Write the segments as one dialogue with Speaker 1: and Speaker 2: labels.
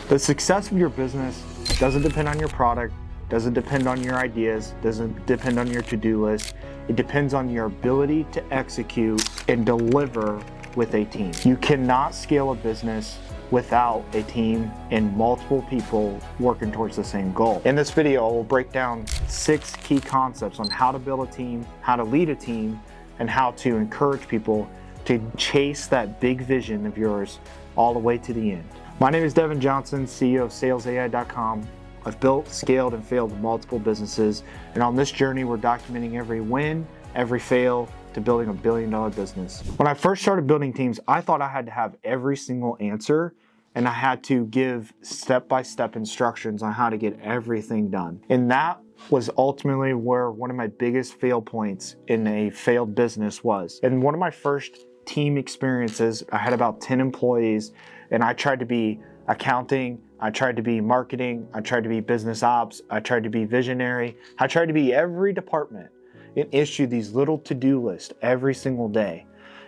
Speaker 1: The success of your business doesn't depend on your product, doesn't depend on your ideas, doesn't depend on your to-do list. It depends on your ability to execute and deliver with a team. You cannot scale a business without a team and multiple people working towards the same goal. In this video, I will break down 6 key concepts on how to build a team, how to lead a team, and how to encourage people to chase that big vision of yours all the way to the end. My name is Devin Johnson, CEO of SalesAI.com. I've built, scaled, and failed multiple businesses, and on this journey, we're documenting every win, every fail, to building $1 billion business. When I first started building teams, I thought I had to have every single answer, and I had to give step-by-step instructions on how to get everything done. And that was ultimately where one of my biggest fail points in a failed business was. In one of my first team experiences, I had about 10 employees, and I tried to be accounting, I tried to be marketing, I tried to be business ops, I tried to be visionary, I tried to be every department and issue these little to-do lists every single day.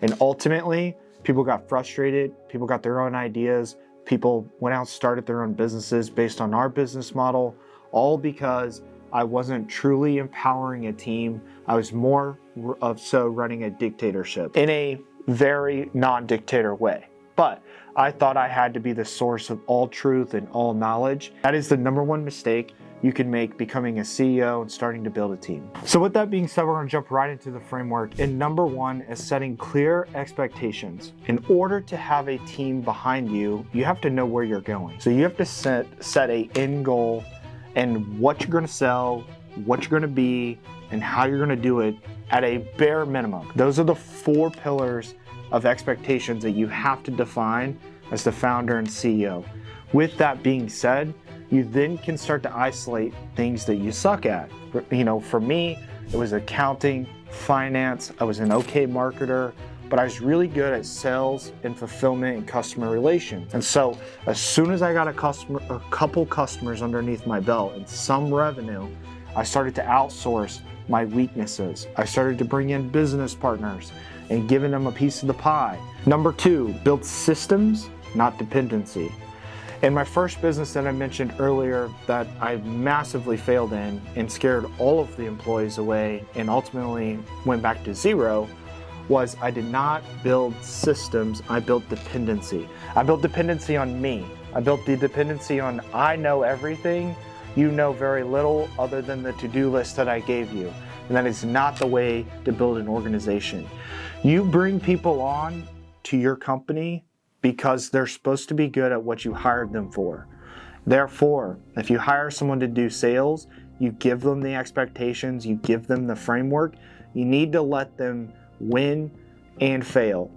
Speaker 1: And ultimately, people got frustrated, people got their own ideas, people went out and started their own businesses based on our business model, all because I wasn't truly empowering a team. I was more of so running a dictatorship in a very non-dictator way. But I thought I had to be the source of all truth and all knowledge. That is the #1 mistake you can make becoming a CEO and starting to build a team. So with that being said, we're gonna jump right into the framework. And #1 is setting clear expectations. In order to have a team behind you, you have to know where you're going. So you have to set a end goal and what you're gonna sell, what you're gonna be, and how you're gonna do it at a bare minimum. Those are the 4 pillars of expectations that you have to define as the founder and CEO. With that being said, you then can start to isolate things that you suck at. For me, it was accounting, finance. I was an okay marketer, but I was really good at sales and fulfillment and customer relations. And so as soon as I got a couple customers underneath my belt and some revenue, I started to outsource my weaknesses. I started to bring in business partners and giving them a piece of the pie. #2, build systems, not dependency. In my first business that I mentioned earlier that I massively failed in and scared all of the employees away and ultimately went back to zero, was I did not build systems, I built dependency. I built dependency on me. I built the dependency on I know everything, you know very little other than the to-do list that I gave you. And that is not the way to build an organization. You bring people on to your company because they're supposed to be good at what you hired them for. Therefore, if you hire someone to do sales, you give them the expectations, you give them the framework, you need to let them win and fail.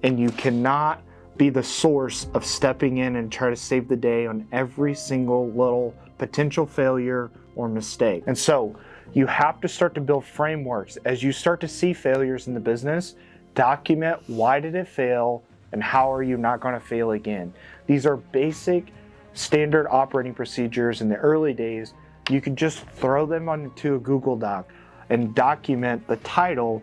Speaker 1: And you cannot be the source of stepping in and try to save the day on every single little potential failure or mistake. And so you have to start to build frameworks. As you start to see failures in the business, document why did it fail and how are you not going to fail again. These are basic standard operating procedures in the early days. You can just throw them onto a Google Doc and document the title,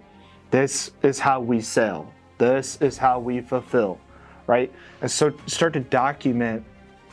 Speaker 1: this is how we sell, this is how we fulfill, right? And so start to document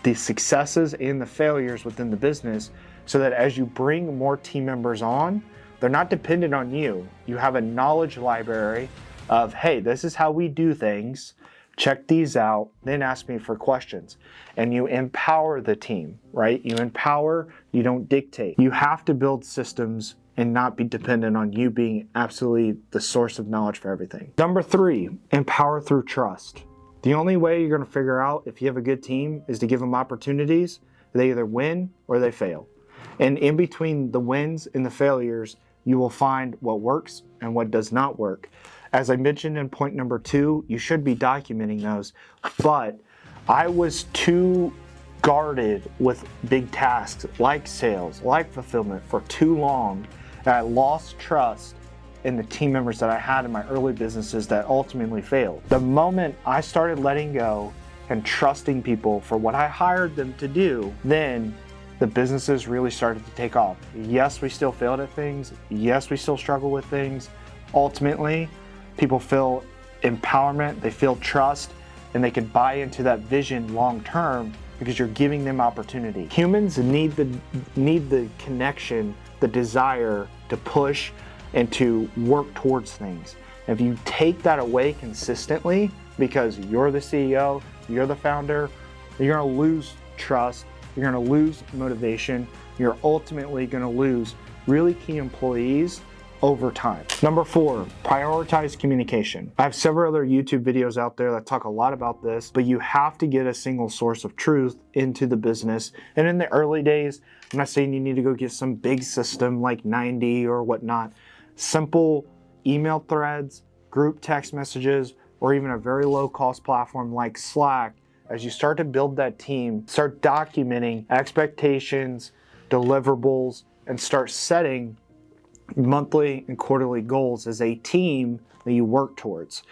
Speaker 1: the successes and the failures within the business so that as you bring more team members on, they're not dependent on you. You have a knowledge library of, hey, this is how we do things, check these out, then ask me for questions. And you empower the team, right? You empower, you don't dictate. You have to build systems and not be dependent on you being absolutely the source of knowledge for everything. #3, empower through trust. The only way you're gonna figure out if you have a good team is to give them opportunities. They either win or they fail. And in between the wins and the failures, you will find what works and what does not work. As I mentioned in point #2, you should be documenting those, but I was too guarded with big tasks like sales, like fulfillment for too long, that I lost trust in the team members that I had in my early businesses that ultimately failed. The moment I started letting go and trusting people for what I hired them to do, then the businesses really started to take off. Yes, we still failed at things. Yes, we still struggle with things. Ultimately, people feel empowerment, they feel trust, and they can buy into that vision long term because you're giving them opportunity. Humans need the connection, the desire to push and to work towards things. If you take that away consistently because you're the CEO, you're the founder, you're going to lose trust, you're going to lose motivation, you're ultimately going to lose really key employees over time. Number 4, prioritize communication. I have several other YouTube videos out there that talk a lot about this, but you have to get a single source of truth into the business. And in the early days, I'm not saying you need to go get some big system like 90 or whatnot. Simple email threads, group text messages, or even a very low cost platform like Slack. As you start to build that team, start documenting expectations, deliverables, and start setting monthly and quarterly goals as a team that you work towards.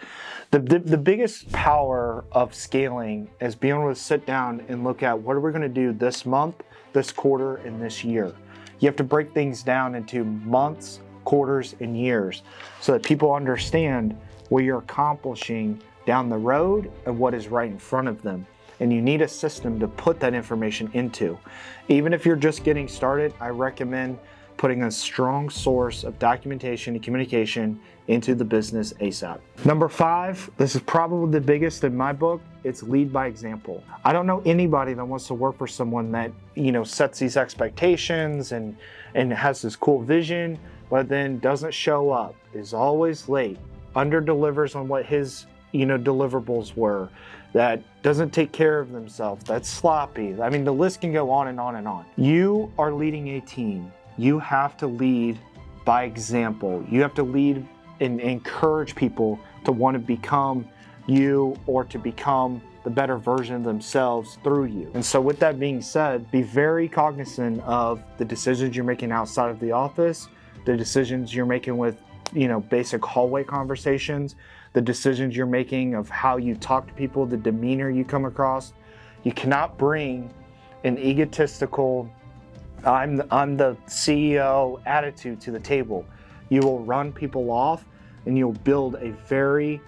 Speaker 1: The biggest power of scaling is being able to sit down and look at what are we going to do this month, this quarter, and this year. You have to break things down into months, quarters, and years so that people understand what you're accomplishing down the road and what is right in front of them. And you need a system to put that information into. Even if you're just getting started, I recommend putting a strong source of documentation and communication into the business ASAP. Number 5, this is probably the biggest in my book, it's lead by example. I don't know anybody that wants to work for someone that, sets these expectations and has this cool vision, but then doesn't show up, is always late, under delivers on what his, deliverables were, that doesn't take care of themselves, that's sloppy. I mean, the list can go on and on and on. You are leading a team. You have to lead by example. You have to lead and encourage people to want to become you or to become the better version of themselves through you. And so with that being said, be very cognizant of the decisions you're making outside of the office, the decisions you're making with, basic hallway conversations, the decisions you're making of how you talk to people, the demeanor you come across. You cannot bring an egotistical, I'm the CEO attitude to the table. You will run people off and you'll build a very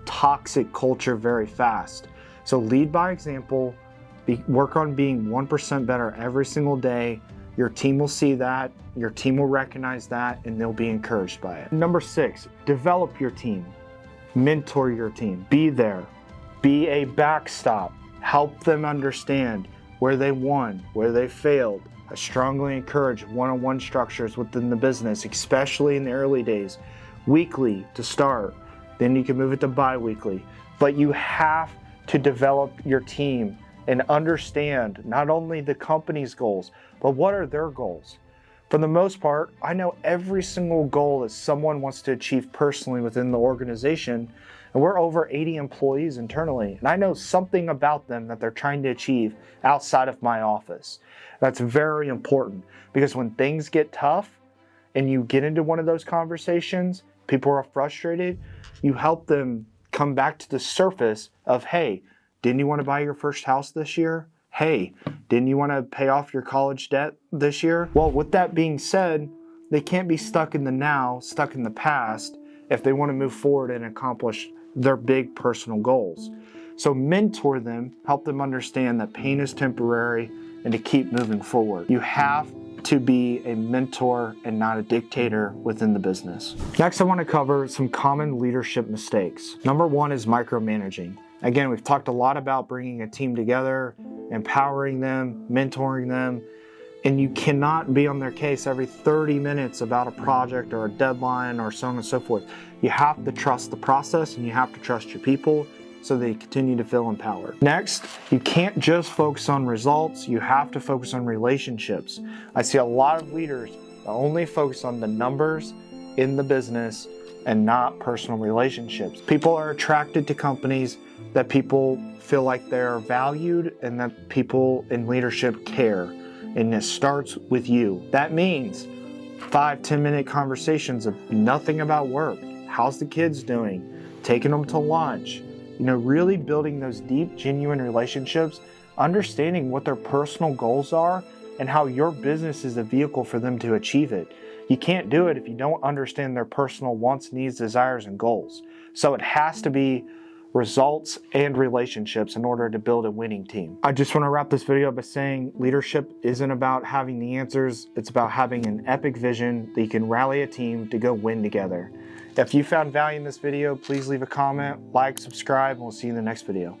Speaker 1: toxic culture very fast. So lead by example, work on being 1% better every single day. Your team will see that, your team will recognize that, and they'll be encouraged by it. Number 6, develop your team. Mentor your team. Be there. Be a backstop. Help them understand where they won, where they failed. I strongly encourage one-on-one structures within the business, especially in the early days. Weekly to start, then you can move it to bi-weekly. But you have to develop your team and understand not only the company's goals, but what are their goals. For the most part, I know every single goal that someone wants to achieve personally within the organization, and we're over 80 employees internally, and I know something about them that they're trying to achieve outside of my office. That's very important because when things get tough and you get into one of those conversations, people are frustrated, you help them come back to the surface of, hey, didn't you want to buy your first house this year? Hey, didn't you want to pay off your college debt this year? Well, with that being said, they can't be stuck in the now, stuck in the past, if they want to move forward and accomplish their big personal goals. So mentor them, help them understand that pain is temporary and to keep moving forward. You have to be a mentor and not a dictator within the business. Next, I want to cover some common leadership mistakes. Number 1 is micromanaging. Again, we've talked a lot about bringing a team together, empowering them, mentoring them, and you cannot be on their case every 30 minutes about a project or a deadline or so on and so forth. You have to trust the process and you have to trust your people so they continue to feel empowered. Next, you can't just focus on results, you have to focus on relationships. I see a lot of leaders that only focus on the numbers in the business and not personal relationships. People are attracted to companies that people feel like they're valued and that people in leadership care. And it starts with you. That means 5-10 minute conversations of nothing about work. How's the kids doing? Taking them to lunch. Really building those deep, genuine relationships, understanding what their personal goals are and how your business is a vehicle for them to achieve it. You can't do it if you don't understand their personal wants, needs, desires, and goals. So it has to be results and relationships in order to build a winning team. I just want to wrap this video by saying leadership isn't about having the answers. It's about having an epic vision that you can rally a team to go win together. If you found value in this video, please leave a comment, like, subscribe, and we'll see you in the next video.